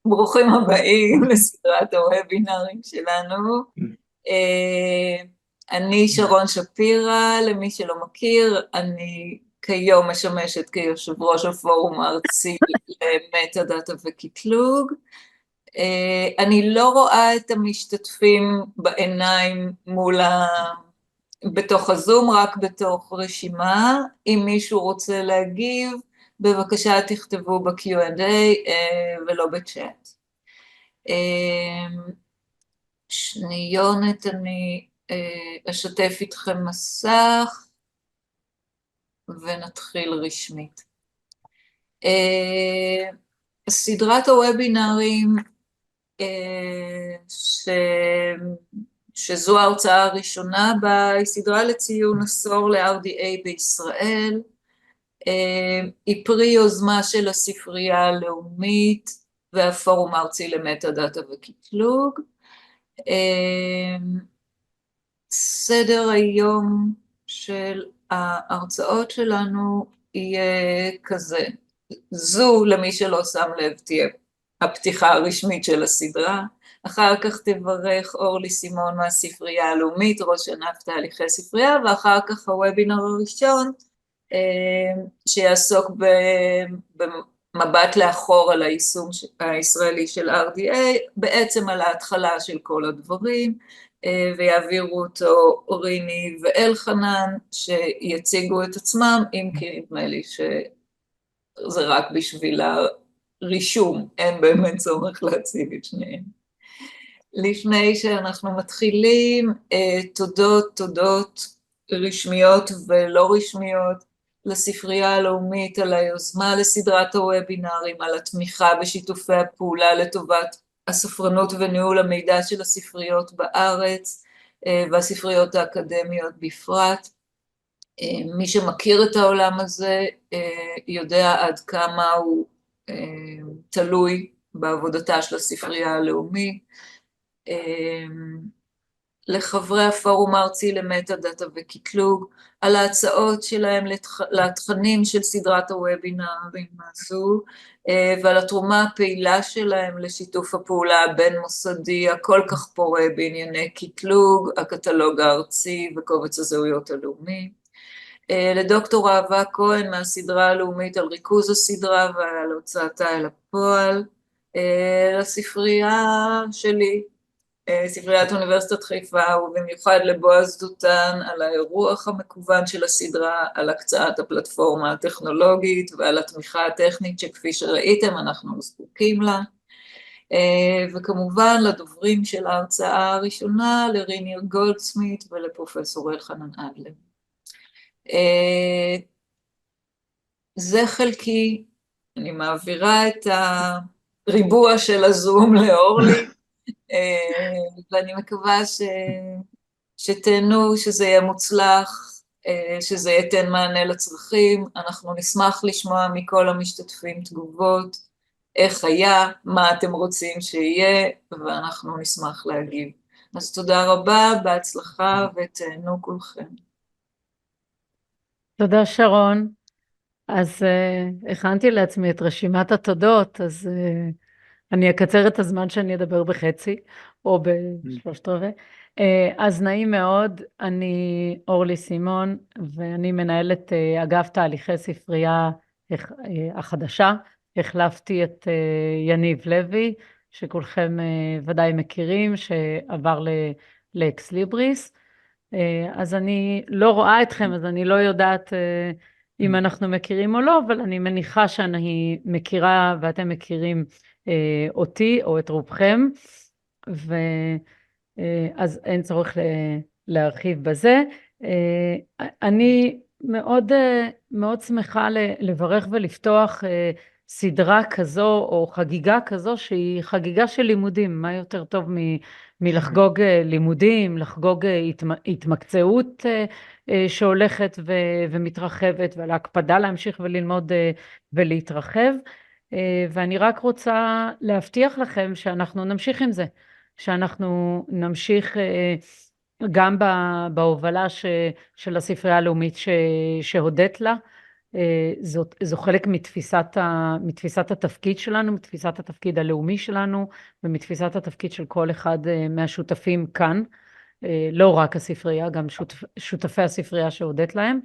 ברוכים הבאים לסדרת הוובינרים שלנו. אני שרון שפירא, למי שלא מכיר, אני כיום משמשת כיושב ראש הפורום הארצי למטה דאטה וקטלוג. אני לא רואה את המשתתפים בעיניים בתוך הזום, רק בתוך רשימה. אם מישהו רוצה להגיב, בבקשה תכתבו ב-Q&A ולא בצ'אט. שניונת, אני אשתף איתכם מסך ונתחיל רשמית. סדרת הוובינרים שזו ההרצאה הראשונה בה, היא סדרה לציון עשור ל-RDA בישראל. היא פרי יוזמה של הספרייה הלאומית והפורום הארצי למטה דאטה וקטלוג. סדר היום של ההרצאות שלנו יהיה כזה. זו, למי שלא שם לב, תהיה הפתיחה הרשמית של הסדרה. אחר כך תברך אורלי סימון מהספרייה הלאומית, ראש ענף תהליכי ספרייה, ואחר כך הוובינר הראשון, שיעסוק במבט לאחור על היישום הישראלי של RDA, בעצם על ההתחלה של כל הדברים, ויעבירו אותו ריני ואלחנן, שיציגו את עצמם, אם כי נדמה לי שזה רק בשביל הרישום, אין באמת צורך להציג את שניהם. לפני שאנחנו מתחילים, תודות רשמיות ולא רשמיות, לספרייה הלאומית על היוזמה לסדרת הוובינרים, על התמיכה בשיתופי הפעולה לטובת הספרנות וניהול המידע של הספריות בארץ, והספריות האקדמיות בפרט. מי שמכיר את העולם הזה יודע עד כמה הוא תלוי בעבודתה של הספרייה הלאומית. לחברי הפורום הארצי למטה דאטה וקטלוג, על ההצעות שלהם לתכנים של סדרת הוובינרים הזו, ועל התרומה הפעילה שלהם לשיתוף הפעולה הבין מוסדי הכל כך פורה בענייני קטלוג, הקטלוג הארצי וקובץ הזהויות הלאומי. לדוקטור אהבה כהן מהסדרה הלאומית על ריכוז הסדרה ועל הוצאתה אל הפועל, לספרייה שלי, ספריית אוניברסיטת חיפה, ובמיוחד לבועז דותן על האירוח המקוון של הסדרה, על הקצאת הפלטפורמה הטכנולוגית ועל התמיכה הטכנית שכפי שראיתם אנחנו זקוקים לה, וכמובן לדוברים של ההרצאה הראשונה, לריניר גולדסמית ולפרופסור אלחנן אדלר. זה חלקי, אני מעבירה את הריבוע של הזום לאורלי, ואני מקווה שתהנו, שזה יהיה מוצלח, שזה ייתן מענה לצרכים. אנחנו נשמח לשמוע מכל המשתתפים תגובות, איך היה, מה אתם רוצים שיהיה, ואנחנו נשמח להגיב. אז תודה רבה, בהצלחה ותהנו כולכם. תודה שרון. אז הכנתי לעצמי את רשימת התודות, אז אני אקצר את הזמן שאני אדבר בחצי, או בשלושת רבעי. אז נעים מאוד, אני אורלי סימון, ואני מנהלת אגף תהליכי ספרייה החדשה. החלפתי את יניב לוי, שכולכם ודאי מכירים, שעבר לאקס ליבריס. אז אני לא רואה אתכם, אז אני לא יודעת אם אנחנו מכירים או לא, אבל אני מניחה שאני מכירה ואתם מכירים אותי או את רובכם, אז אין צורך להרחיב בזה. אני מאוד מאוד שמחה לברך ולפתוח סדרה כזו או חגיגה כזו שהיא חגיגה של לימודים. מה יותר טוב מלחגוג לימודים, לחגוג התמקצעות שהולכת ומתרחבת, ועל ההקפדה להמשיך וללמוד ולהתרחב. ואני רק רוצה להבטיח לכם שאנחנו נמשיך עם זה, שאנחנו נמשיך גם בהובלה של הספרייה הלאומית שהודית לה, זו חלק מתפיסת התפקיד שלנו, מתפיסת התפקיד הלאומי שלנו, ומתפיסת התפקיד של כל אחד מהשותפים כאן, לא רק הספרייה, גם שותפי הספרייה שהודית להם.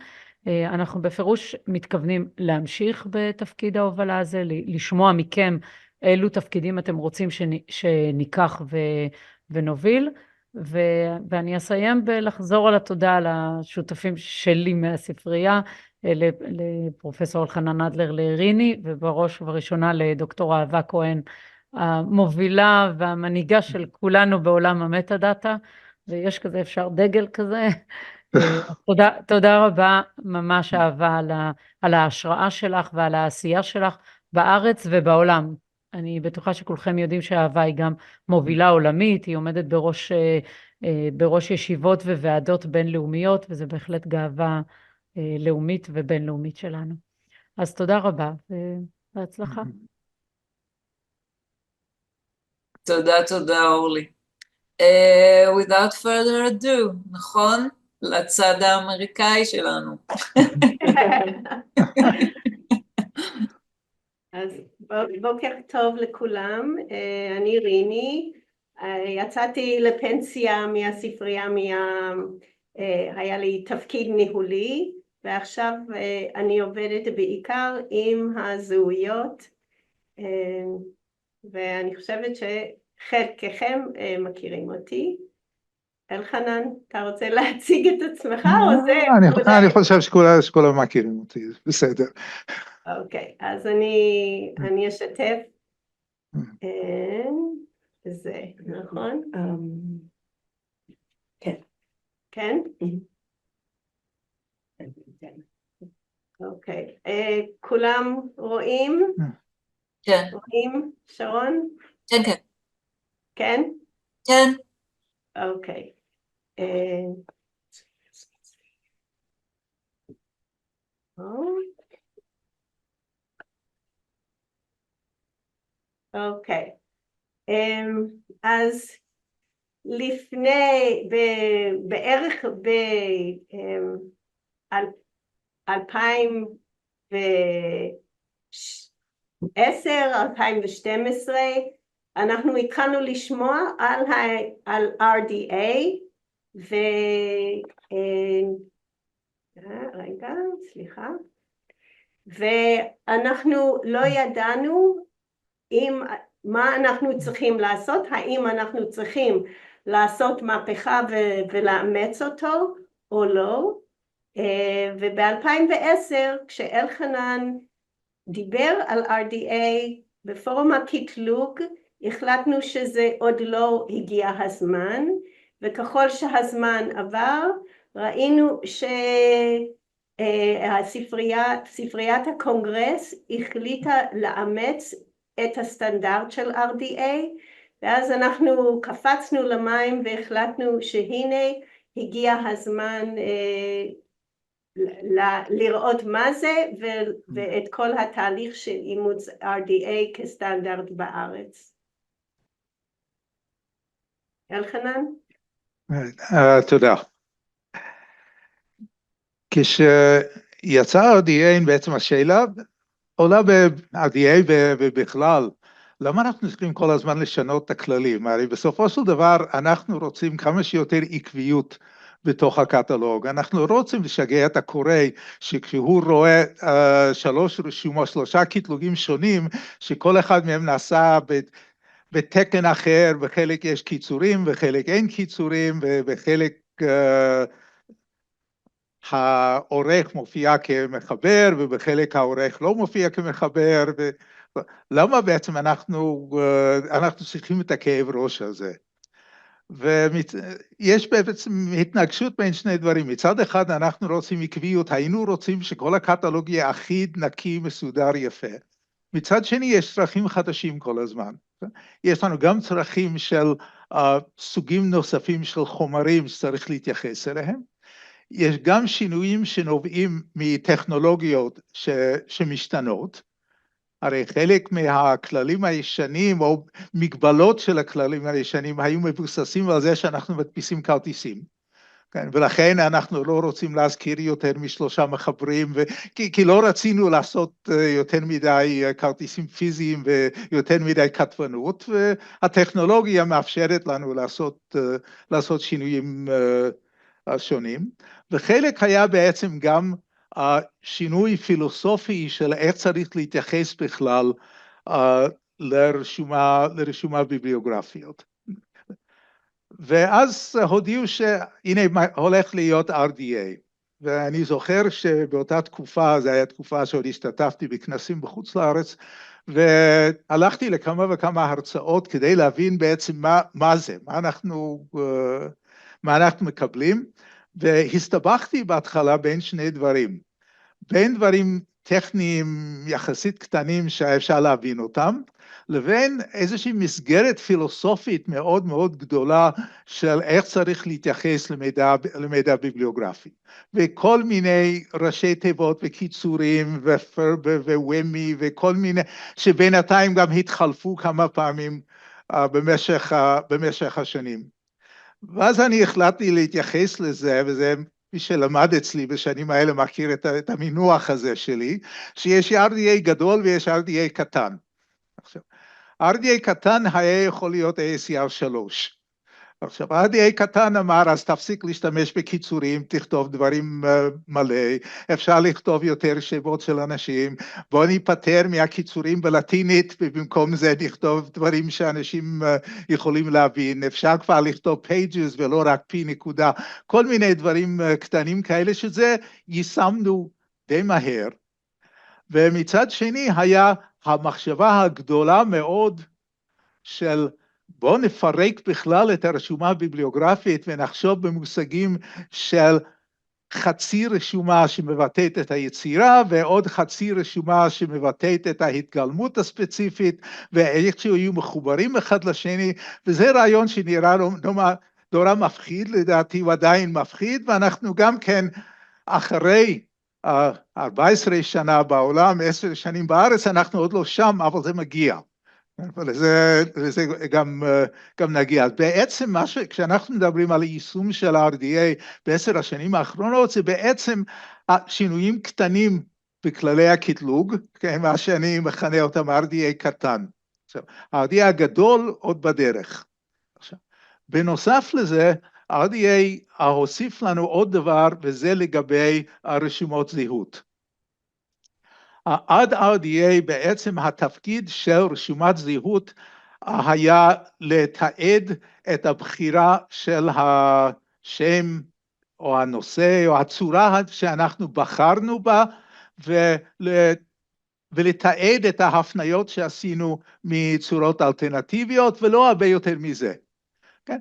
אנחנו בפירוש מתכוונים להמשיך בתפקיד ההובלה הזה, לשמוע מכם אילו תפקידים אתם רוצים שניקח ונוביל, ואני אסיים בלחזור על התודה לשותפים שלי מהספרייה, לפרופסור אלחנן אדלר, לריני, ובראש ובראשונה לדוקטור אהבה כהן, המובילה והמנהיגה של כולנו בעולם המטה-דאטה, ויש כזה, אפשר דגל כזה. תודה רבה, ממש אהבה על ההשראה שלך ועל העשייה שלך בארץ ובעולם. אני בטוחה שכולכם יודעים שהאהבה היא גם מובילה עולמית, היא עומדת בראש ישיבות וועדות בינלאומיות, וזה בהחלט גאווה לאומית ובינלאומית שלנו. אז תודה רבה ובהצלחה. תודה אורלי. Without further ado, נכון? לצד האמריקאי שלנו. אז בוקר טוב לכולם, אני ריני, יצאתי לפנסיה מהספרייה, היה לי תפקיד ניהולי, ועכשיו אני עובדת בעיקר עם הזהויות, ואני חושבת שחלקכם מכירים אותי. אלחנן, אתה רוצה להציג את עצמך או זה? אני חושב שכולם מכירים אותי, בסדר. אוקיי, אז אני אשתף. זה, נכון? כן. כן? אוקיי, כולם רואים? כן. רואים, שרון? כן, כן. כן? כן. אוקיי. אוקיי. אז לפני, בערך ב-2010, 2012, אנחנו התחלנו לשמוע על RDA, רגע, סליחה, ואנחנו לא ידענו מה אנחנו צריכים לעשות, האם אנחנו צריכים לעשות מהפכה ולאמץ אותו או לא, וב-2010 כשאלחנן דיבר על RDA בפורום הקטלוג, החלטנו שזה עוד לא הגיע הזמן, וככל שהזמן עבר ראינו ספריית הקונגרס החליטה לאמץ את הסטנדרט של RDA, ואז אנחנו קפצנו למים והחלטנו שהנה הגיע הזמן לראות מה זה ואת כל התהליך של אימוץ RDA כסטנדרט בארץ. אלחנן? תודה. כשיצא RDA בעצם השאלה עולה ב-RDA ובכלל, למה אנחנו צריכים כל הזמן לשנות את הכללים? הרי בסופו של דבר אנחנו רוצים כמה שיותר עקביות בתוך הקטלוג, אנחנו רוצים לשגע את הקורא שכשהוא רואה שלושה קטלוגים שונים, שכל אחד מהם נעשה בתקן אחר, בחלק יש קיצורים וחלק אין קיצורים, ובחלק העורך מופיע כמחבר ובחלק העורך לא מופיע כמחבר, למה בעצם אנחנו צריכים את הכאב ראש הזה? ויש בעצם התנגשות בין שני דברים. מצד אחד אנחנו רוצים עקביות, היינו רוצים שכל הקטלוג יהיה אחיד, נקי, מסודר, יפה. מצד שני יש צרכים חדשים כל הזמן. יש לנו גם צרכים של סוגים נוספים של חומרים שצריך להתייחס אליהם. יש גם שינויים שנובעים מטכנולוגיות שמשתנות. הרי חלק מהכללים הישנים או מגבלות של הכללים הישנים היו מבוססים על זה שאנחנו מדפיסים כרטיסים. כן, ולכן אנחנו לא רוצים להזכיר יותר מ3 מחברים, כי לא רצינו לעשות יותר מדי כרטיסים פיזיים ויותר מדי כתבנות, והטכנולוגיה מאפשרת לנו לעשות שינויים שונים, וחלק היה בעצם גם שינוי פילוסופי של איך צריך להתייחס בכלל לרשומה ביבליוגרפיות. ואז הודיעו שהנה הולך להיות RDA, ואני זוכר שבאותה תקופה, זו הייתה תקופה שעוד השתתפתי בכנסים בחוץ לארץ, והלכתי לכמה וכמה הרצאות כדי להבין בעצם מה זה, מה אנחנו מקבלים, והסתבכתי בהתחלה בין שני דברים, בין דברים טכניים יחסית קטנים שאפשר להבין אותם, לבין איזושהי מסגרת פילוסופית מאוד מאוד גדולה של איך צריך להתייחס למידע ביבליוגרפי. וכל מיני ראשי תיבות וקיצורים ווומי וכל מיני, שבינתיים גם התחלפו כמה פעמים במשך השנים. ואז אני החלטתי להתייחס לזה, וזה מי שלמד אצלי בשנים האלה מכיר את המינוח הזה שלי, שיש RDA גדול ויש RDA קטן. עכשיו, RDA קטן היה יכול להיות ACR 3. עכשיו, RDA קטן אמר, אז תפסיק להשתמש בקיצורים, תכתוב דברים מלא, אפשר לכתוב יותר שמות של אנשים, בוא ניפטר מהקיצורים בלטינית, ובמקום זה נכתוב דברים שאנשים יכולים להבין, אפשר כבר לכתוב pages ולא רק פי נקודה, כל מיני דברים קטנים כאלה, שזה יישמנו די מהר. ומצד שני היה המחשבה הגדולה מאוד של בוא נפרק בכלל את הרשומה הביבליוגרפית ונחשוב במושגים של חצי רשומה שמבטאת את היצירה ועוד חצי רשומה שמבטאת את ההתגלמות הספציפית ואיך שיהיו מחוברים אחד לשני, וזה רעיון שנראה נורא מפחיד, לדעתי הוא עדיין מפחיד, ואנחנו גם כן אחרי 14 שנה בעולם, 10 שנים בארץ, אנחנו עוד לא שם, אבל זה מגיע. ולזה גם נגיע. בעצם כשאנחנו מדברים על יישום של ה-RDA ב10 השנים האחרונות, זה בעצם שינויים קטנים בכללי הקטלוג, מה שאני מכנה אותם RDA קטן. עכשיו, ה-RDA הגדול עוד בדרך. עכשיו, בנוסף לזה, RDA הוסיף לנו עוד דבר, וזה לגבי הרשומות זהות. עד RDA בעצם התפקיד של רשומת זהות היה לתעד את הבחירה של השם או הנושא או הצורה שאנחנו בחרנו בה, ולתעד את ההפניות שעשינו מצורות אלטרנטיביות, ולא הרבה יותר מזה. כן?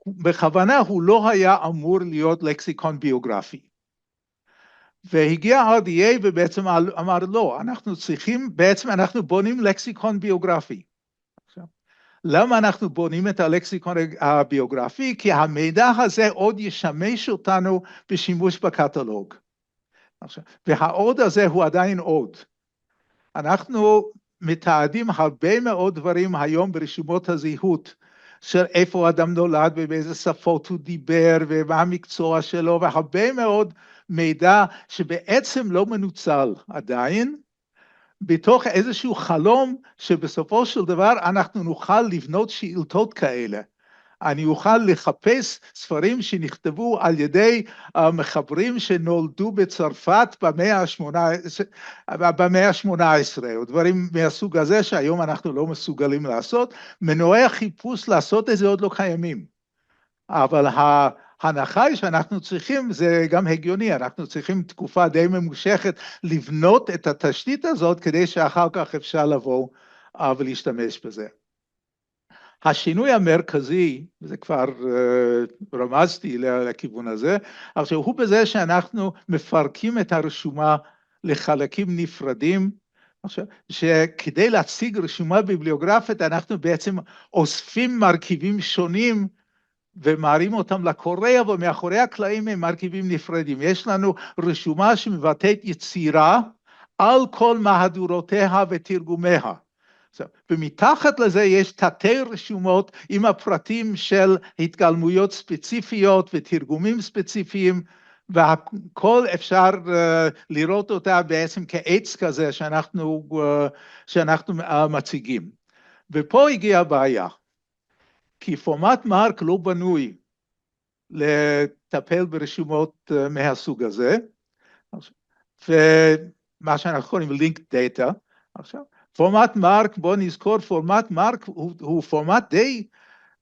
בכוונה הוא לא היה אמור להיות לקסיקון ביוגרפי. והגיע RDA ובעצם אמר לא, אנחנו בונים לקסיקון ביוגרפי. למה אנחנו בונים את הלקסיקון הביוגרפי? כי המידע הזה עוד ישמש אותנו בשימוש בקטלוג. והעוד הזה הוא עדיין עוד. אנחנו מתעדים הרבה מאוד דברים היום ברשומות הזהות, של איפה אדם נולד ובאיזה שפות הוא דיבר ומה המקצוע שלו, והרבה מאוד מידע שבעצם לא מנוצל עדיין, בתוך איזשהו חלום שבסופו של דבר אנחנו נוכל לבנות שאילתות כאלה. אני אוכל לחפש ספרים שנכתבו על ידי מחברים שנולדו בצרפת במאה ה-18, או דברים מהסוג הזה שהיום אנחנו לא מסוגלים לעשות. מנועי החיפוש לעשות את זה עוד לא קיימים. אבל ההנחה שאנחנו צריכים, זה גם הגיוני, אנחנו צריכים תקופה די ממושכת לבנות את התשתית הזאת, כדי שאחר כך אפשר לבוא ולהשתמש בזה. השינוי המרכזי, וזה כבר רמזתי לכיוון הזה, עכשיו הוא בזה שאנחנו מפרקים את הרשומה לחלקים נפרדים, עכשיו, שכדי להציג רשומה ביבליוגרפית, אנחנו בעצם אוספים מרכיבים שונים, ומראים אותם לקורא, ומאחורי הקלעים הם מרכיבים נפרדים. יש לנו רשומה שמבטאת יצירה על כל מהדורותיה ותרגומיה. ומתחת לזה יש תתי רשומות עם הפרטים של התגלמויות ספציפיות ותרגומים ספציפיים, והכל אפשר לראות אותה בעצם כעץ כזה שאנחנו מציגים. ופה הגיעה הבעיה, כי פורמט מרק לא בנוי לטפל ברשומות מהסוג הזה, ומה שאנחנו קוראים לינק דאטה. עכשיו, פורמט מרק, בואו נזכור, פורמט מרק הוא פורמט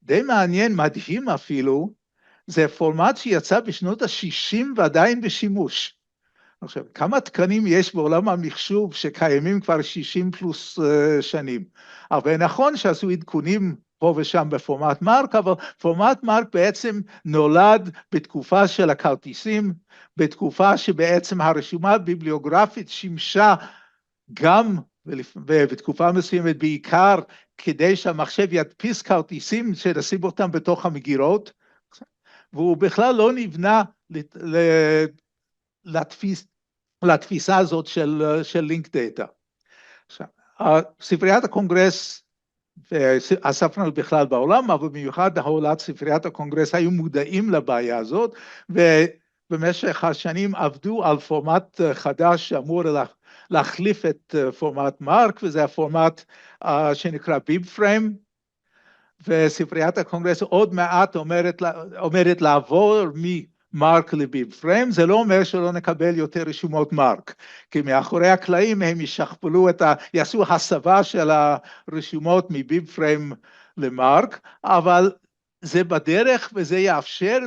די מעניין, מדהים אפילו, זה פורמט שיצא בשנות ה-60 ועדיין בשימוש. עכשיו, כמה תקנים יש בעולם המחשוב שקיימים כבר 60 פלוס שנים? אבל נכון שעשו עדכונים פה ושם בפורמט מרק, אבל פורמט מרק בעצם נולד בתקופה של הכרטיסים, בתקופה שבעצם הרשומה הביבליוגרפית שימשה גם בתקופה מסוימת בעיקר כדי שהמחשב ידפיס כרטיסים שנשים אותם בתוך המגירות, והוא בכלל לא נבנה לתפיסה הזאת של לינק דאטה. ספריית הקונגרס והספרנות בכלל בעולם, אבל במיוחד הולדת ספריית הקונגרס היו מודעים לבעיה הזאת, ובמשך השנים עבדו על פורמט חדש שאמור להחליף את פורמט מרק, וזה הפורמט שנקרא ביב פריים, וספריית הקונגרס עוד מעט אומרת לעבור ממרק לביב פריים. זה לא אומר שלא נקבל יותר רשומות מרק, כי מאחורי הקלעים הם ישכפלו יעשו הסבה של הרשומות מביב פריים למרק, אבל זה בדרך וזה יאפשר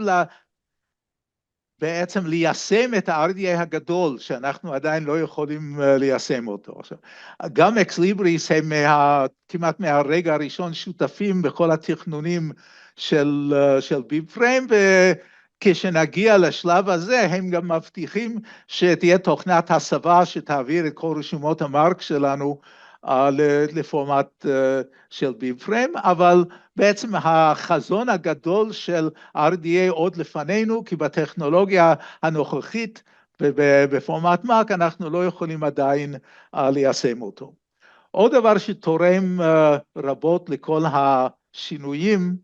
בעצם ליישם את ה-RDA הגדול, שאנחנו עדיין לא יכולים ליישם אותו. גם אקסליבריס הם כמעט מהרגע הראשון שותפים בכל התכנונים של ביב פריים, וכשנגיע לשלב הזה הם גם מבטיחים שתהיה תוכנת הסבה שתעביר את כל רשומות המרק שלנו לפורמט של ביב פריים, אבל בעצם החזון הגדול של RDA עוד לפנינו, כי בטכנולוגיה הנוכחית ובפורמט מרק אנחנו לא יכולים עדיין ליישם אותו. עוד דבר שתורם רבות לכל השינויים,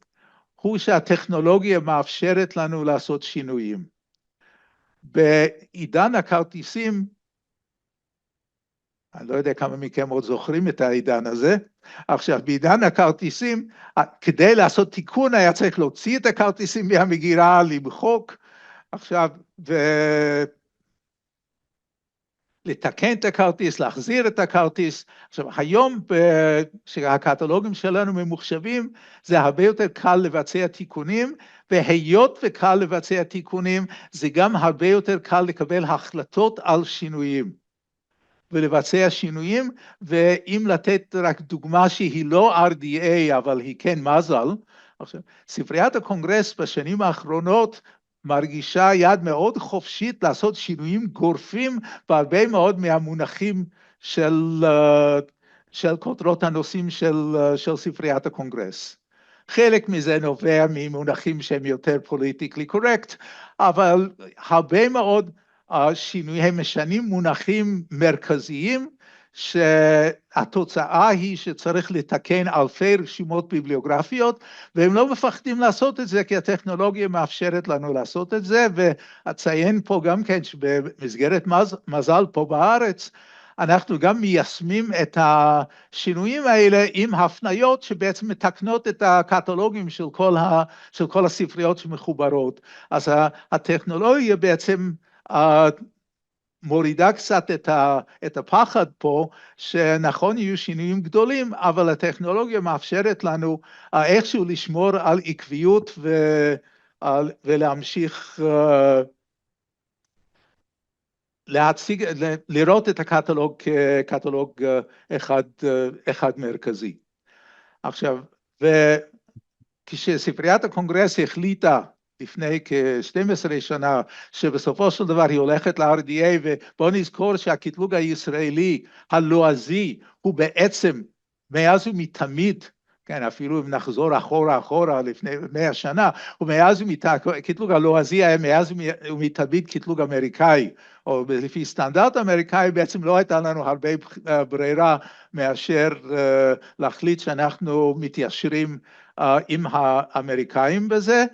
הוא שהטכנולוגיה מאפשרת לנו לעשות שינויים. בעידן הכרטיסים, אני לא יודע כמה מכם עוד זוכרים את העידן הזה, עכשיו בעידן הכרטיסים, כדי לעשות תיקון היה צריך להוציא את הכרטיסים מהמגירה, למחוק, עכשיו, לתקן את הכרטיס, להחזיר את הכרטיס. עכשיו, היום שהקטלוגים שלנו ממוחשבים, זה הרבה יותר קל לבצע תיקונים, והיות וקל לבצע תיקונים, זה גם הרבה יותר קל לקבל החלטות על שינויים. ולבצע שינויים, ואם לתת רק דוגמה שהיא לא RDA, אבל היא כן מזל, עכשיו, ספריית הקונגרס בשנים האחרונות מרגישה יד מאוד חופשית לעשות שינויים גורפים בהרבה מאוד מהמונחים של כותרות הנושאים של ספריית הקונגרס. חלק מזה נובע ממונחים שהם יותר פוליטיקלי קורקט, אבל הרבה מאוד השינויים משנים מונחים מרכזיים, שהתוצאה היא שצריך לתקן אלפי רשימות ביבליוגרפיות, והם לא מפחדים לעשות את זה, כי הטכנולוגיה מאפשרת לנו לעשות את זה, ואציין פה גם כן שבמסגרת מזל פה בארץ, אנחנו גם מיישמים את השינויים האלה עם הפניות שבעצם מתקנות את הקטלוגים של כל הספריות שמחוברות. אז הטכנולוגיה בעצם מורידה קצת את הפחד פה, שנכון יהיו שינויים גדולים, אבל הטכנולוגיה מאפשרת לנו איכשהו לשמור על עקביות ולהמשיך לראות את הקטלוג כקטלוג אחד מרכזי. עכשיו, וכשספריית הקונגרס החליטה לפני כ-12 שנה, שבסופו של דבר היא הולכת ל-RDA, ובואו נזכור שהקטלוג הישראלי הלועזי הוא בעצם מאז ומתמיד כן, אפילו אם נחזור אחורה לפני 100 שנה, ומאז קטלוג הלועזי היה מאז ומתמיד קטלוג אמריקאי, או לפי סטנדרט אמריקאי, בעצם לא הייתה לנו הרבה ברירה מאשר להחליט שאנחנו מתיישרים עם האמריקאים בזה,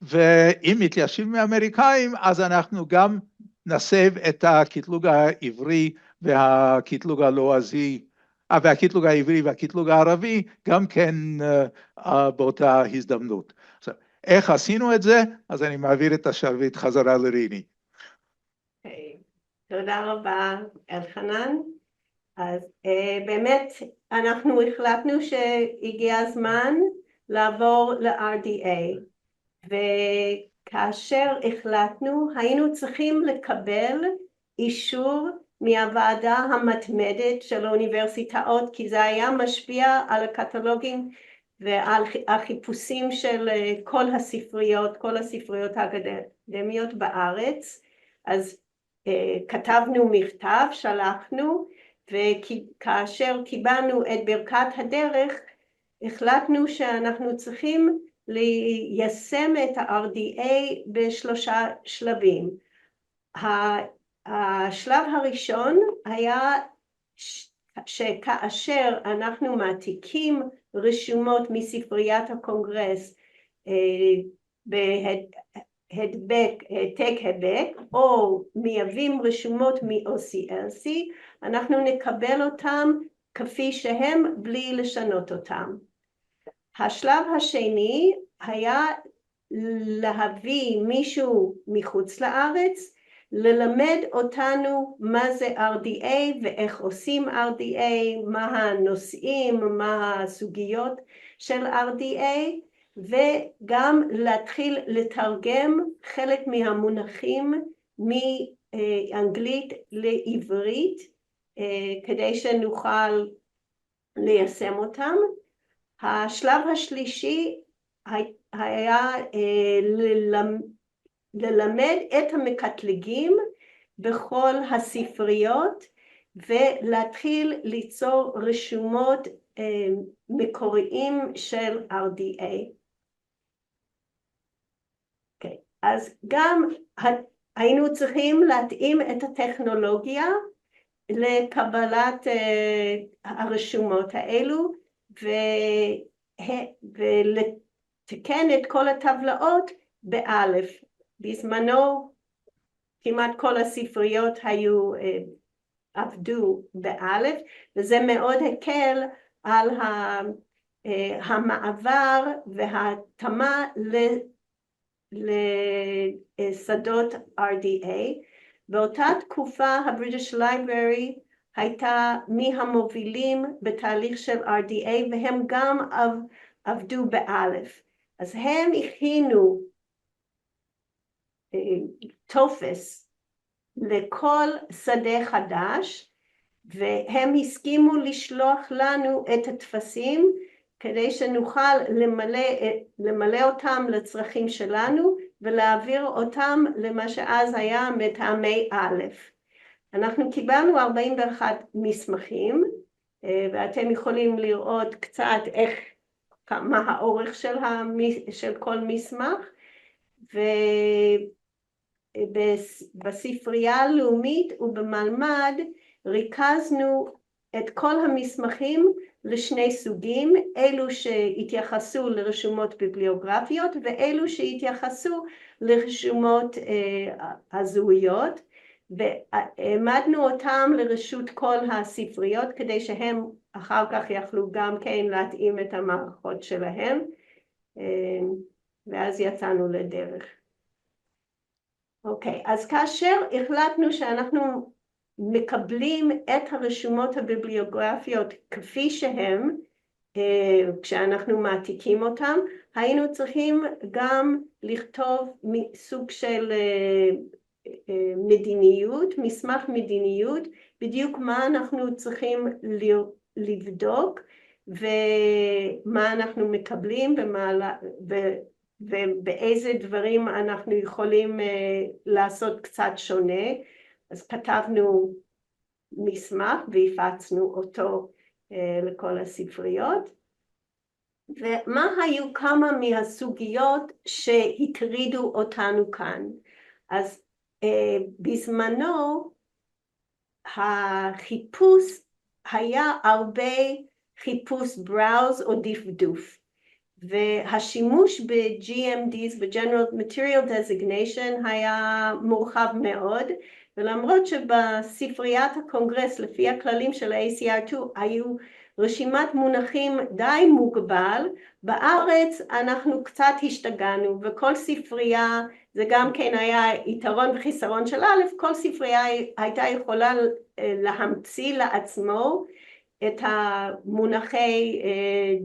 ואם מתיישבים עם האמריקאים, אז אנחנו גם נסב את הקטלוג העברי והקטלוג הלועזי, והקטלוג העברי והקטלוג הערבי, גם כן באותה הזדמנות. עכשיו, איך עשינו את זה? אז אני מעביר את השרביט חזרה לריני. תודה רבה, אלחנן. אז באמת אנחנו החלטנו שהגיע הזמן לעבור ל-RDA, וכאשר החלטנו היינו צריכים לקבל אישור מהוועדה המתמדת של האוניברסיטאות, כי זה היה משפיע על הקטלוגים ועל החיפושים של כל הספריות האקדמיות בארץ. אז כתבנו מכתב, שלחנו, וכאשר קיבלנו את ברכת הדרך, החלטנו שאנחנו צריכים ליישם את ה-RDA בשלושה שלבים. השלב הראשון היה שכאשר אנחנו מעתיקים רשומות מספריית הקונגרס העתק הדבק, או מייבאים רשומות מ-OCLC, אנחנו נקבל אותם כפי שהם בלי לשנות אותם. השלב השני היה להביא מישהו מחוץ לארץ, ללמד אותנו מה זה RDA ואיך עושים RDA, מה הנושאים, מה הסוגיות של RDA, וגם להתחיל לתרגם חלק מהמונחים מאנגלית לעברית, כדי שנוכל ליישם אותם. השלב השלישי היה ללמד את המקטלגים בכל הספריות, ולהתחיל ליצור רשומות מקוריים של RDA. Okay. אז גם היינו צריכים להתאים את הטכנולוגיה לקבלת הרשומות האלו, ולתקן את כל הטבלאות באלף. בזמנו כמעט כל הספריות עבדו באלף, וזה מאוד הקל על המעבר וההתאמה לשדות RDA. באותה תקופה ה-British Library הייתה מהמובילים בתהליך של RDA, והם גם עבדו באלף. אז הם הכינו טופס לכל שדה חדש, והם הסכימו לשלוח לנו את הטפסים כדי שנוכל למלא אותם לצרכים שלנו ולהעביר אותם למה שאז היה מטעמי א'. אנחנו קיבלנו 41 מסמכים, ואתם יכולים לראות קצת מה האורך של כל מסמך, ובספרייה הלאומית ובמלמד ריכזנו את כל המסמכים לשני סוגים, אלו שהתייחסו לרשומות ביבליוגרפיות ואלו שהתייחסו לרשומות הזהויות, והעמדנו אותם לרשות כל הספריות כדי שהם אחר כך יכלו גם כן להתאים את המערכות שלהם, ואז יצאנו לדרך. אוקיי, אז כאשר החלטנו שאנחנו מקבלים את הרשומות הביבליוגרפיות כפי שהם, כשאנחנו מעתיקים אותם, היינו צריכים גם לכתוב סוג של מדיניות, מסמך מדיניות, בדיוק מה אנחנו צריכים לבדוק ומה אנחנו מקבלים ובאיזה דברים אנחנו יכולים לעשות קצת שונה. אז כתבנו מסמך והפצנו אותו לכל הספריות. ומה היו כמה מהסוגיות שהטרידו אותנו כאן? אז בזמנו החיפוש היה הרבה חיפוש בראוז או דפדוף, והשימוש ב-GMDs, ב-General Material Designation, היה מורחב מאוד, ולמרות שבספריית הקונגרס לפי הכללים של ה-ACR2 היו רשימת מונחים די מוגבל, בארץ אנחנו קצת השתגענו, וכל ספרייה, זה גם כן היה יתרון וחיסרון של א', כל ספרייה הייתה יכולה להמציא לעצמו את המונחי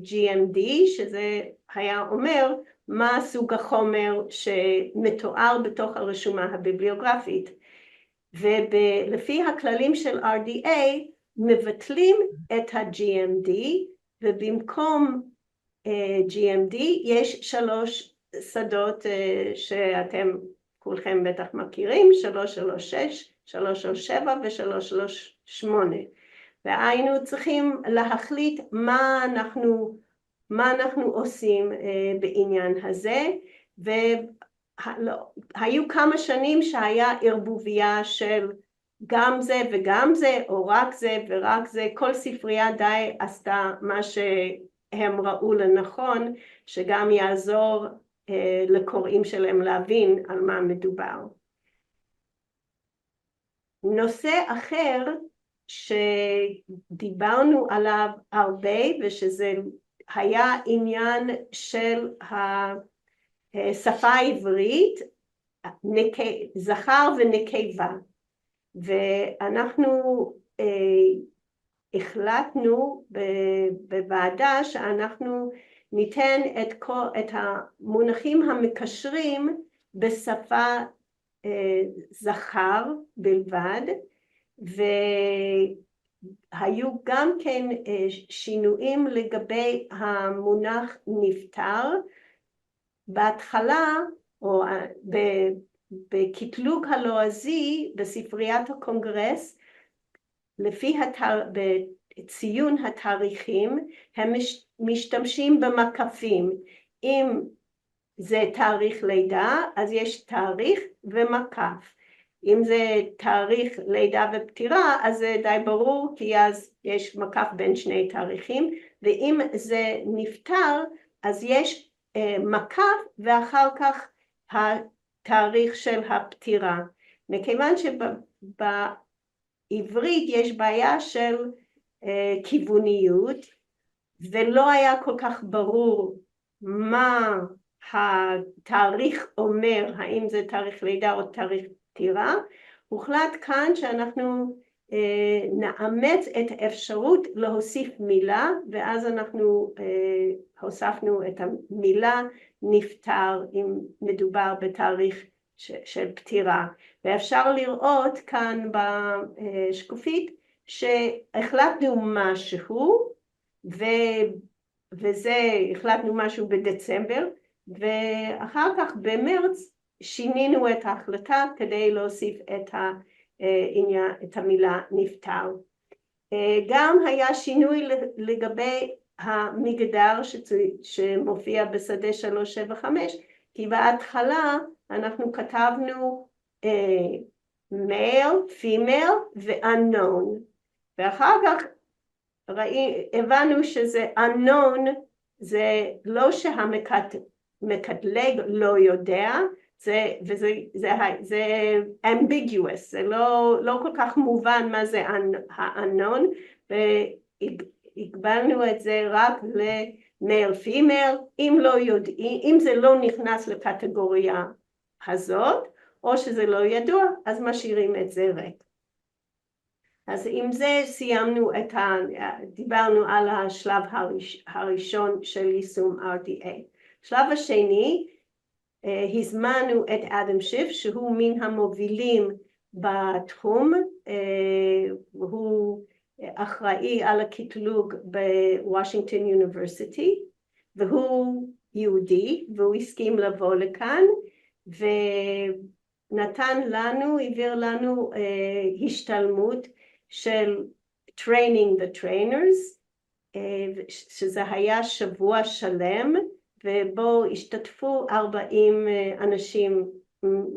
GMD, שזה היה אומר מה סוג החומר שמתואר בתוך הרשומה הביבליוגרפית. ולפי הכללים של RDA מבטלים את ה-GMD, ובמקום GMD יש 3 שדות שאתם כולכם בטח מכירים, 336, 337 ו-338. והיינו צריכים להחליט מה אנחנו עושים בעניין הזה, והיו כמה שנים שהיה ערבוביה של גם זה וגם זה, או רק זה ורק זה, כל ספרייה די עשתה מה שהם ראו לנכון, שגם יעזור לקוראים שלהם להבין על מה מדובר. נושא אחר שדיברנו עליו הרבה, ושזה היה עניין של השפה העברית, זכר ונקבה, ואנחנו החלטנו בוועדה שאנחנו ניתן את המונחים המקשרים בשפה זכר בלבד, והיו גם כן שינויים לגבי המונח נפטר. בהתחלה, או בקטלוג הלועזי בספריית הקונגרס, לפי ציון התאריכים, הם משתמשים במקפים. אם זה תאריך לידה, אז יש תאריך ומקף. אם זה תאריך לידה ופטירה, אז זה די ברור, כי אז יש מקף בין שני תאריכים, ואם זה נפטר, אז יש מקף ואחר כך התאריך של הפטירה. מכיוון שבעברית יש בעיה של כיווניות, ולא היה כל כך ברור מה התאריך אומר, האם זה תאריך לידה או תאריך פטירה, הוחלט כאן שאנחנו נאמץ את האפשרות להוסיף מילה, ואז אנחנו הוספנו את המילה נפטר אם מדובר בתאריך של פטירה. ואפשר לראות כאן בשקופית שהחלטנו משהו, וזה החלטנו משהו בדצמבר, ואחר כך במרץ שינינו את ההחלטה כדי להוסיף את המילה נפטר. גם היה שינוי לגבי המגדר שמופיע בשדה 375, כי בהתחלה אנחנו כתבנו male, female ו-unknown, ואחר כך הבנו שזה unknown, זה לא שהמקטלג לא יודע, זה ambiguous, זה לא כל כך מובן מה זה ה-unknown, והגבלנו את זה רק ל-male female, אם זה לא נכנס לקטגוריה הזאת, או שזה לא ידוע, אז משאירים את זה ריק. אז עם זה סיימנו דיברנו על השלב הראשון של יישום RDA. שלב השני, הזמנו את אדם שיף, שהוא מן המובילים בתחום, והוא אחראי על הקטלוג בוושינגטון יוניברסיטי, והוא יהודי, והוא הסכים לבוא לכאן, העביר לנו השתלמות של training the trainers, שזה היה שבוע שלם, ובו השתתפו 40 אנשים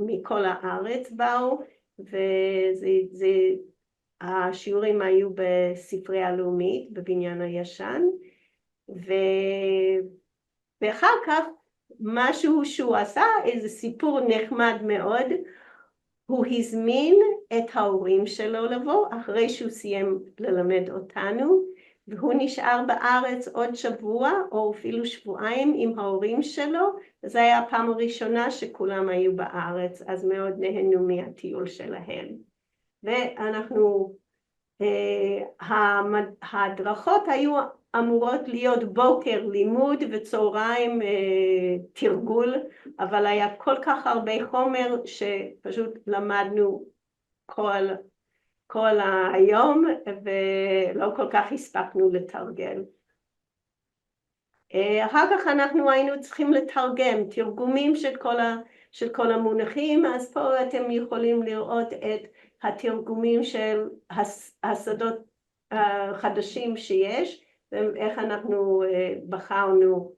מכל הארץ באו, והשיעורים היו בספרייה הלאומית, בבניין הישן, ואחר כך משהו שהוא עשה, איזה סיפור נחמד מאוד, הוא הזמין את ההורים שלו לבוא, אחרי שהוא סיים ללמד אותנו, והוא נשאר בארץ עוד שבוע או אפילו שבועיים עם ההורים שלו, וזו הייתה הפעם הראשונה שכולם היו בארץ, אז מאוד נהנו מהטיול שלהם. ואנחנו, ההדרכות היו אמורות להיות בוקר לימוד וצהריים תרגול, אבל היה כל כך הרבה חומר שפשוט למדנו כל היום ולא כל כך הספקנו לתרגל. אחר כך אנחנו היינו צריכים לתרגם תרגומים של כל המונחים, אז פה אתם יכולים לראות את התרגומים של השדות החדשים שיש, ואיך אנחנו בחרנו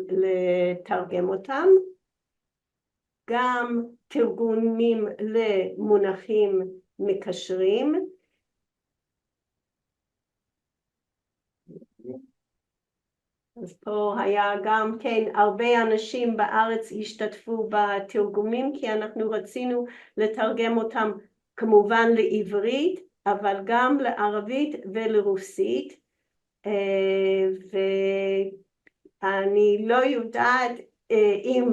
לתרגם אותם. גם תרגומים למונחים מקשרים. אז פה היה גם כן הרבה אנשים בארץ השתתפו בתרגומים, כי אנחנו רצינו לתרגם אותם כמובן לעברית, אבל גם לערבית ולרוסית. ואני לא יודעת אם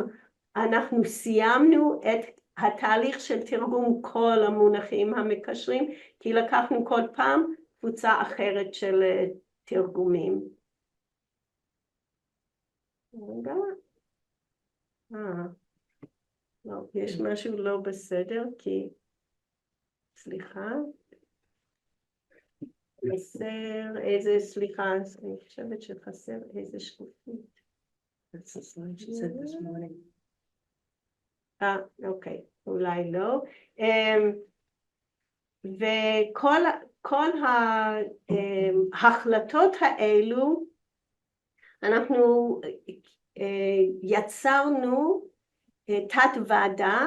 אנחנו סיימנו את התהליך של תרגום כל המונחים המקשרים, כי לקחנו כל פעם קבוצה אחרת של תרגומים. רגע. לא, יש משהו לא בסדר, כי... סליחה. חסר איזה, סליחה, אני חושבת שחסר איזה שקופית. אולי לא. וכל ההחלטות האלו, אנחנו יצרנו תת ועדה,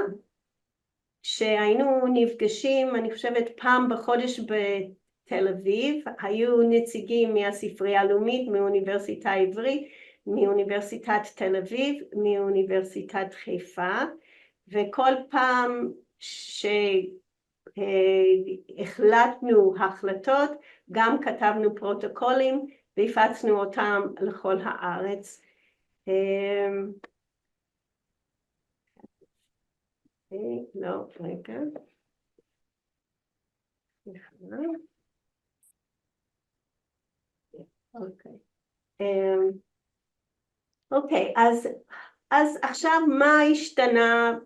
שהיינו נפגשים, אני חושבת פעם בחודש בתל אביב, היו נציגים מהספרייה הלאומית, מאוניברסיטה העברית, מאוניברסיטת תל אביב, מאוניברסיטת חיפה, וכל פעם שהחלטנו החלטות, גם כתבנו פרוטוקולים והפצנו אותם לכל הארץ. לא, רגע. אוקיי, אז עכשיו מה השתנה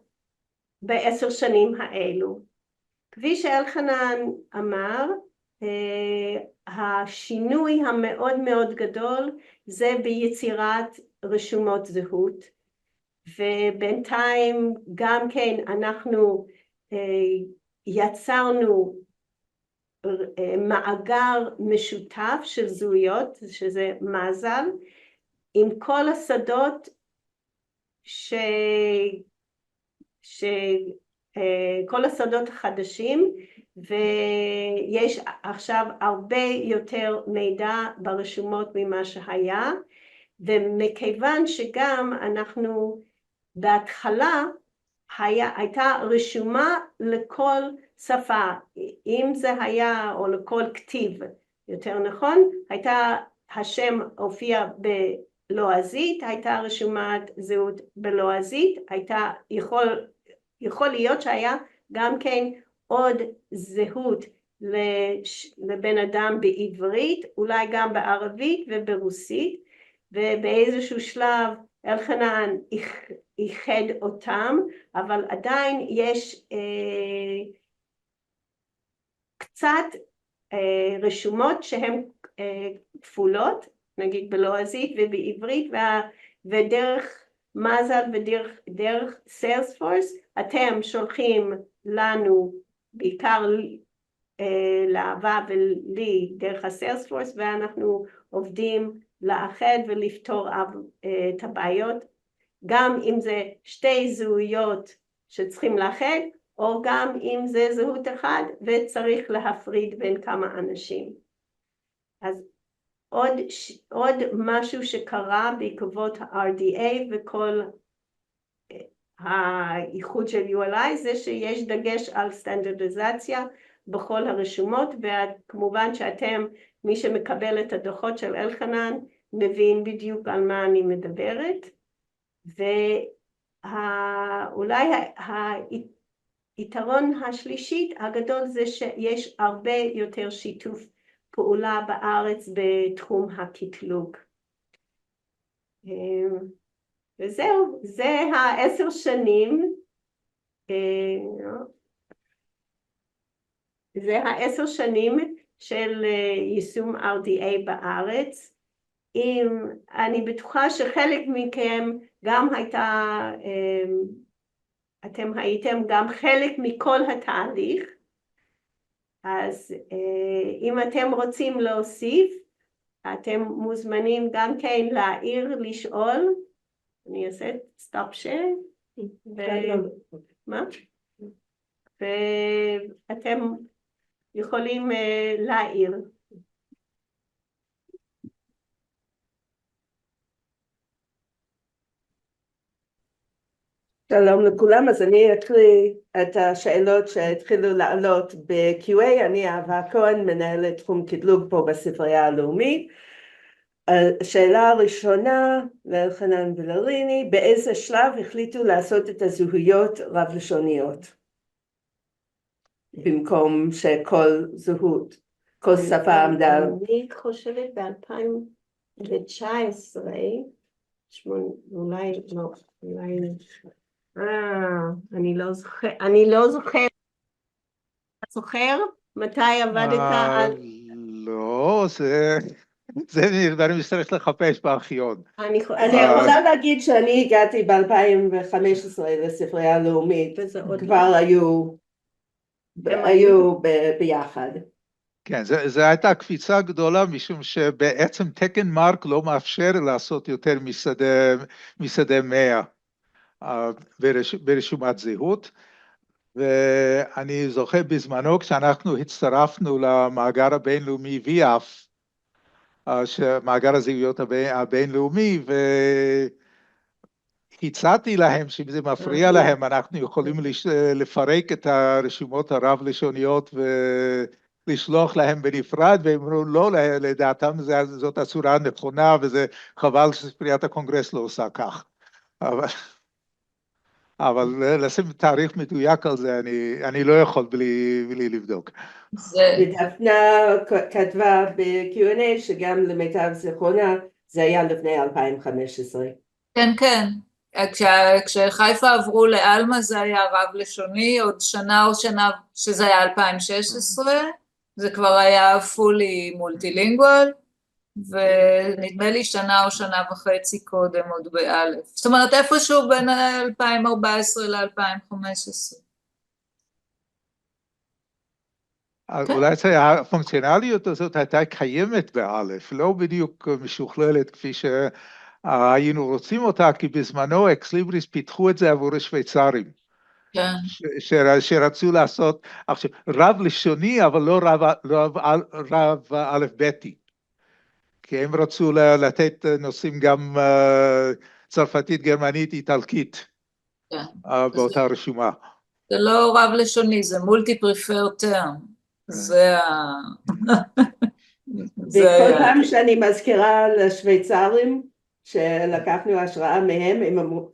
ב10 שנים האלו? כפי שאלחנן אמר, השינוי המאוד מאוד גדול זה ביצירת רשומות זהות, ובינתיים גם כן אנחנו יצרנו מאגר משותף של זהויות, שזה מזל, עם כל השדות כל השדות החדשים, ויש עכשיו הרבה יותר מידע ברשומות ממה שהיה, ומכיוון שגם אנחנו בהתחלה הייתה רשומה לכל שפה, אם זה היה או לכל כתיב, יותר נכון, השם הופיע בלועזית, הייתה רשומת זהות בלועזית, יכול להיות שהיה גם כן עוד זהות לבן אדם בעברית, אולי גם בערבית וברוסית, ובאיזשהו שלב אלחנן איחד אותם, אבל עדיין יש קצת רשומות שהן כפולות, נגיד בלועזית ובעברית, ודרך מזל ודרך סיילספורס, אתם שולחים לנו, בעיקר לאהבה ולי דרך הסיילספורס, ואנחנו עובדים לאחד ולפתור את הבעיות, גם אם זה שתי זהויות שצריכים לאחד, או גם אם זה זהות אחד וצריך להפריד בין כמה אנשים. אז עוד משהו שקרה בעקבות ה-RDA וכל האיחוד של ULI זה שיש דגש על סטנדרטיזציה בכל הרשומות, וכמובן שאתם, מי שמקבל את הדוחות של אלחנן, מבין בדיוק על מה אני מדברת, ואולי היתרון השלישית הגדול זה שיש הרבה יותר שיתוף פעולה בארץ בתחום הקטלוג. וזהו, זה 10 שנים, זה 10 שנים של יישום RDA בארץ. אני בטוחה שחלק מכם גם אתם הייתם גם חלק מכל התהליך, אז אם אתם רוצים להוסיף, אתם מוזמנים גם כן להעיר, לשאול. אני אעשה סטופ שייר. מה? ואתם יכולים להעיר. שלום לכולם, אז אני אקריא את השאלות שהתחילו לעלות ב-QA. אני אהבה כהן, מנהלת תחום קטלוג פה בספרייה הלאומית. השאלה הראשונה לאלחנן ולריני, באיזה שלב החליטו לעשות את הזהויות רב-לשוניות? במקום שכל זהות, כל שפה עמדה. אני חושבת ב-2019, אולי לא, אולי... אני לא זוכר. אתה זוכר? מתי עבדת על... לא, זה דברים שצריך לחפש בארכיון. אני רוצה להגיד שאני הגעתי ב-2015 לספרייה הלאומית, כבר היו ביחד. כן, זו הייתה קפיצה גדולה, משום שבעצם תקן מרק לא מאפשר לעשות יותר משדה 100 ברשומת זהות, ואני זוכר בזמנו כשאנחנו הצטרפנו למאגר הבינלאומי VIAF, מאגר הזהויות הבינלאומי, והצעתי להם שאם זה מפריע להם אנחנו יכולים לפרק את הרשומות הרב-לשוניות ולשלוח להם בנפרד, והם אמרו לא, לדעתם זאת הצורה הנכונה וזה חבל שספריית הקונגרס לא עושה כך. אבל לשים תאריך מדויק על זה אני לא יכול בלי לבדוק. ודפנה כתבה ב-Q&A שגם למיטב זיכרונה זה היה לפני 2015. כן, כן. כשחיפה עברו לאלמה זה היה רב לשוני, עוד שנה או שנה שזה היה 2016, זה כבר היה פולי מולטילינגואל, ונדמה לי שנה או שנה וחצי קודם עוד באלף. זאת אומרת איפשהו בין 2014 ל-2015. אולי הפונקציונליות הזאת הייתה קיימת באלף, לא בדיוק משוכללת כפי שהיינו רוצים אותה, כי בזמנו אקסליבריס פיתחו את זה עבור השוויצרים, שרצו לעשות רב לשוני, אבל לא רב אלף ביתי, כי הם רצו לתת נושאים גם צרפתית, גרמנית, איטלקית, באותה רשומה. זה לא רב לשוני, זה מולטי פריפר טרם. זה וכל פעם שאני מזכירה לשוויצרים שלקחנו השראה מהם, הם אמרו,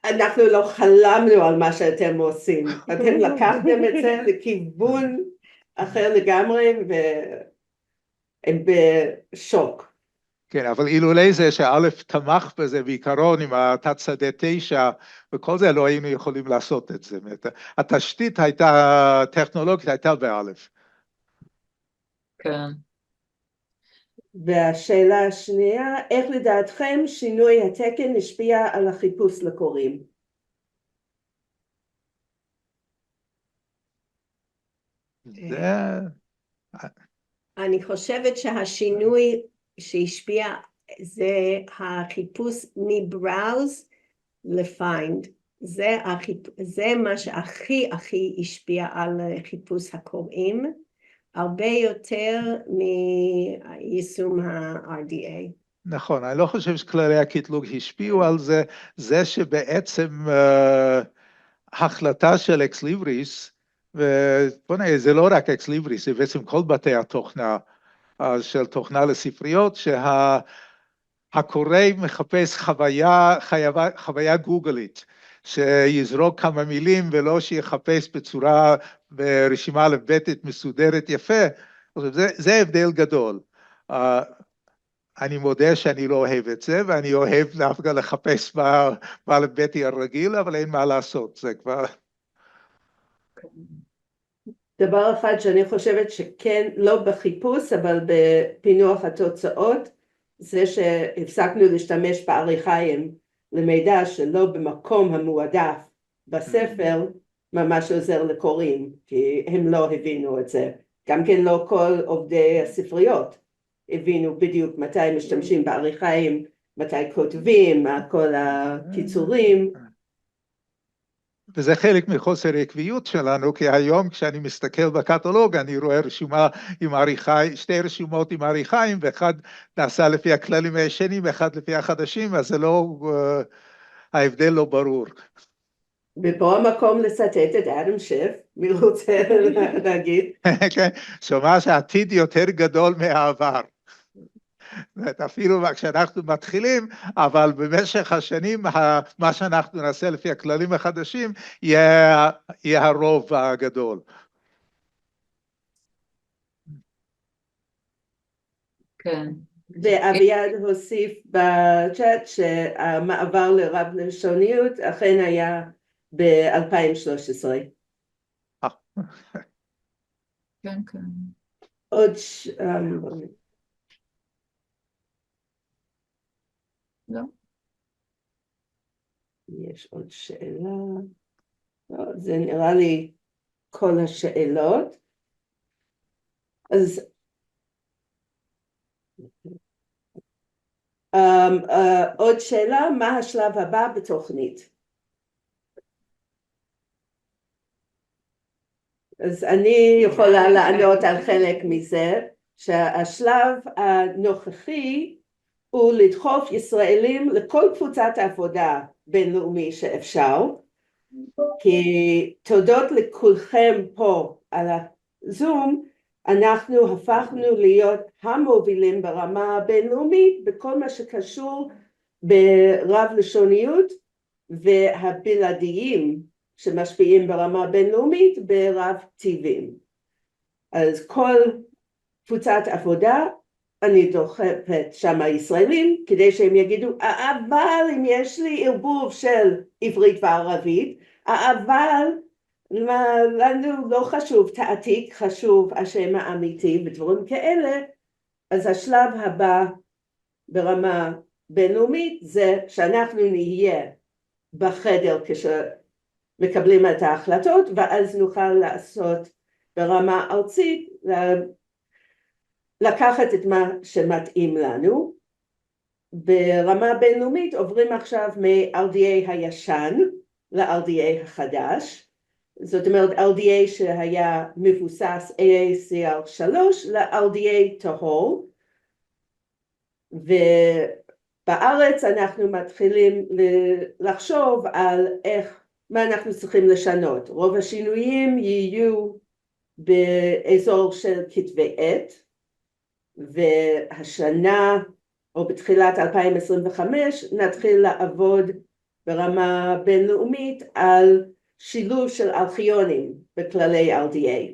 אנחנו לא חלמנו על מה שאתם עושים, אתם לקחתם את זה לכיוון אחר לגמרי והם בשוק. כן, אבל אילולי זה שאלף תמך בזה בעיקרון עם התת שדה 9 וכל זה לא היינו יכולים לעשות את זה. התשתית הייתה, טכנולוגית הייתה באלף. כן. והשאלה השנייה, איך לדעתכם שינוי התקן השפיע על החיפוש לקוראים? אני חושבת שהשינוי שהשפיע זה החיפוש מבראוז לפיינד. זה מה שהכי השפיע על חיפוש הקוראים, הרבה יותר מיישום ה-RDA. נכון, אני לא חושב שכללי הקטלוג השפיעו על זה, זה שבעצם החלטה של אקס ליבריס, ובוא נראה, זה לא רק אקס ליבריס, זה בעצם כל בתי התוכנה של תוכנה לספריות, שהקורא מחפש חוויה גוגלית, שיזרוק כמה מילים ולא שיחפש בצורה ברשימה לבטת מסודרת יפה, זה הבדל גדול. אני מודה שאני לא אוהב את זה, ואני אוהב דווקא לחפש בלבטי הרגיל, אבל אין מה לעשות, זה כבר... דבר אחד שאני חושבת שכן, לא בחיפוש, אבל בפינוח התוצאות, זה שהפסקנו להשתמש בעריכיים למידע שלא במקום המועדף בספר, ממש עוזר לקוראים, כי הם לא הבינו את זה. גם כן לא כל עובדי הספריות הבינו בדיוק מתי משתמשים בעריכיים, מתי כותבים, כל הקיצורים. וזה חלק מחוסר עקביות שלנו, כי היום כשאני מסתכל בקטלוג, אני רואה רשומה עם עריכיים, שתי רשומות עם עריכיים, ואחד נעשה לפי הכללים הישנים, אחד לפי החדשים, אז זה לא, ההבדל לא ברור. ופה המקום לצטט את אדם שיף, מי רוצה להגיד? כן, שומע שהעתיד יותר גדול מהעבר. אפילו כשאנחנו מתחילים, אבל במשך השנים, מה שאנחנו נעשה לפי הכללים החדשים, יהיה הרוב הגדול. כן. ואביעד הוסיף בצ'אט שהמעבר לרב לשוניות אכן היה ב-2013. כן, כן. עוד לא. יש עוד שאלה. לא, זה נראה לי כל השאלות. אז עוד שאלה, מה השלב הבא בתוכנית? אז אני יכולה לענות על חלק מזה, שהשלב הנוכחי הוא לדחוף ישראלים לכל קבוצת עבודה בינלאומי שאפשר, כי תודות לכולכם פה על הזום, אנחנו הפכנו להיות המובילים ברמה הבינלאומית בכל מה שקשור ברב לשוניות והבלעדיים שמשפיעים ברמה הבינלאומית ברב טבעים. אז כל קבוצת עבודה אני דוחפת שם הישראלים כדי שהם יגידו, אבל אם יש לי ערבוב של עברית וערבית, אבל לנו לא חשוב תעתיק, חשוב השם האמיתי ודברים כאלה, אז השלב הבא ברמה בינלאומית זה שאנחנו נהיה בחדר כשמקבלים את ההחלטות, ואז נוכל לעשות ברמה ארצית, לקחת את מה שמתאים לנו. ברמה בינלאומית עוברים עכשיו מ-RDA הישן ל-RDA החדש, זאת אומרת RDA שהיה מבוסס AACR3 ל-RDA טהור, ובארץ אנחנו מתחילים לחשוב על מה אנחנו צריכים לשנות. רוב השינויים יהיו באזור של כתבי עת, והשנה או בתחילת 2025 נתחיל לעבוד ברמה בינלאומית על שילוב של ארכיונים בכללי RDA,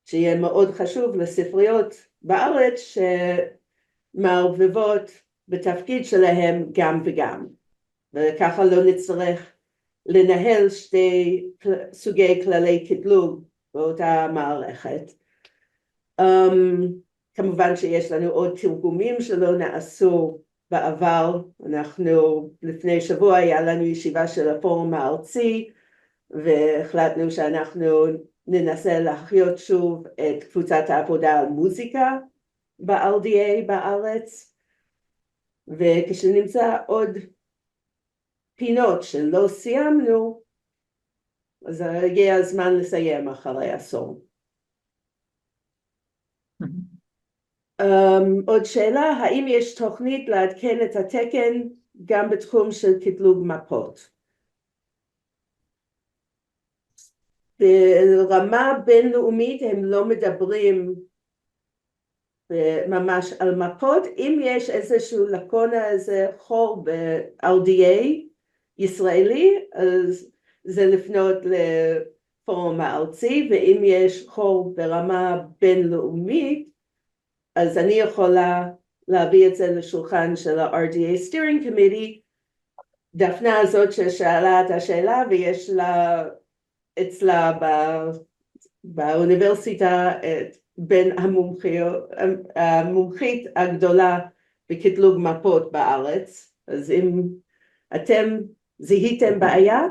שיהיה מאוד חשוב לספריות בארץ שמערבבות בתפקיד שלהם גם וגם, וככה לא נצטרך לנהל שתי סוגי כללי קטלוג באותה מערכת. כמובן שיש לנו עוד תרגומים שלא נעשו בעבר. אנחנו לפני שבוע היה לנו ישיבה של הפורום הארצי, והחלטנו שאנחנו ננסה להחיות שוב את קבוצת העבודה על מוזיקה ב-RDA בארץ, וכשנמצא עוד פינות שלא סיימנו, אז הגיע הזמן לסיים אחרי עשור. עוד שאלה, האם יש תוכנית לעדכן את התקן גם בתחום של קטלוג מפות? ברמה בינלאומית הם לא מדברים ממש על מפות. אם יש איזשהו לקונה, איזה חור ב-RDA ישראלי, אז זה לפנות לפורום הארצי, ואם יש חור ברמה בינלאומית, אז אני יכולה להביא את זה לשולחן של ה-RDA Steering Committee. דפנה הזאת ששאלה את השאלה, ויש לה אצלה באוניברסיטה בין המומחית הגדולה בקטלוג מפות בארץ. אז אם אתם זיהיתם בעיה,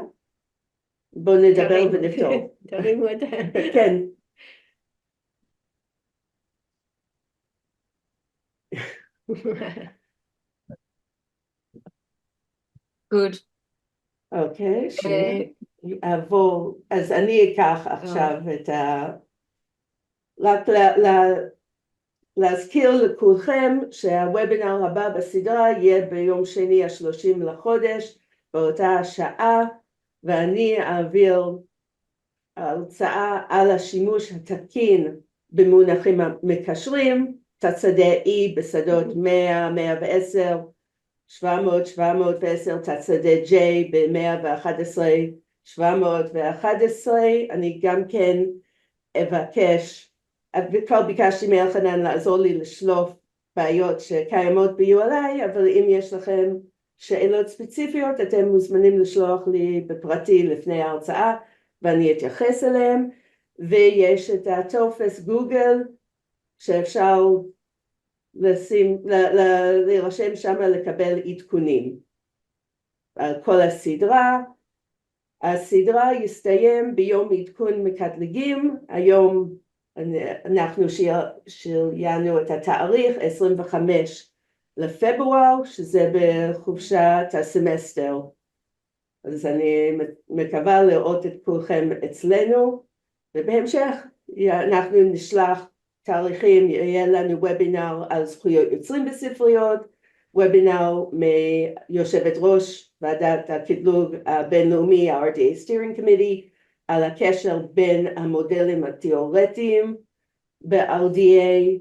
בואו נדבר ונפתור. תרימו את זה. כן. Good. אוקיי, אעבור, אז אני אקח עכשיו את רק להזכיר לכולכם שהוובינר הבא בסדרה יהיה ביום שני 30 לחודש, באותה השעה, ואני אעביר הרצאה על השימוש התקין במונחים המקשרים, תצדי E בשדות 100, 110, 700, 710, תצדי J ב-111, 711. אני גם כן אבקש, וכבר ביקשתי מאלחנן לעזור לי לשלוף בעיות שקיימות ב-ULA, אבל אם יש לכם שאלות ספציפיות, אתם מוזמנים לשלוח לי בפרטי לפני ההרצאה, ואני אתייחס אליהם. ויש את הטופס גוגל, שאפשר להירשם שם לקבל עדכונים על כל הסדרה. הסדרה יסתיים ביום עדכון מקטלגים. היום אנחנו שריינו את התאריך 25 לפברואר, שזה בחופשת הסמסטר. אז אני מקווה לראות את כולכם אצלנו, ובהמשך אנחנו נשלח תאריכים. יהיה לנו וובינר על זכויות יוצרים בספריות, וובינר מיושבת ראש ועדת הקטלוג הבינלאומי, ה-RDA Steering Committee, על הקשר בין המודלים התיאורטיים ב-RDA,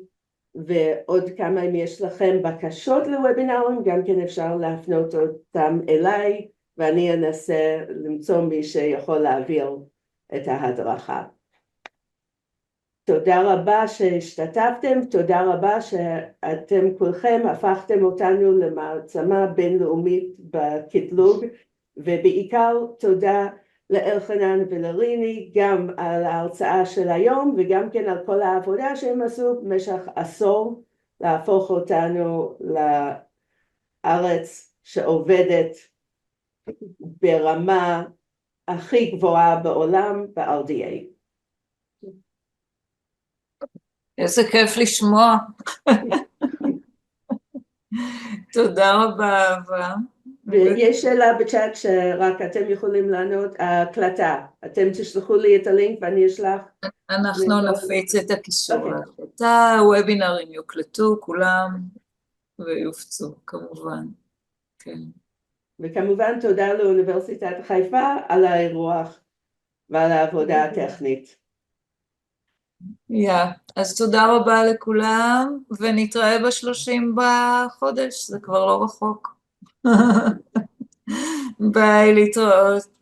ועוד כמה אם יש לכם בקשות לוובינרים, גם כן אפשר להפנות אותם אליי, ואני אנסה למצוא מי שיכול להעביר את ההדרכה. תודה רבה שהשתתפתם, תודה רבה שאתם כולכם הפכתם אותנו למעצמה בינלאומית בקטלוג, ובעיקר תודה לאלחנן ולריני גם על ההרצאה של היום, וגם כן על כל העבודה שהם עשו במשך עשור, להפוך אותנו לארץ שעובדת ברמה הכי גבוהה בעולם ב-RDA. איזה כיף לשמוע. תודה רבה, אהבה. ויש שאלה בצ'אט שרק אתם יכולים לענות, ההקלטה. אתם תשלחו לי את הלינק ואני אשלח. אנחנו נפיץ את הקישור להקלטה, הוובינרים יוקלטו כולם ויופצו כמובן. כן. וכמובן תודה לאוניברסיטת חיפה על האירוח ועל העבודה הטכנית. אז תודה רבה לכולם, ונתראה ב-30 בחודש, זה כבר לא רחוק. ביי, להתראות.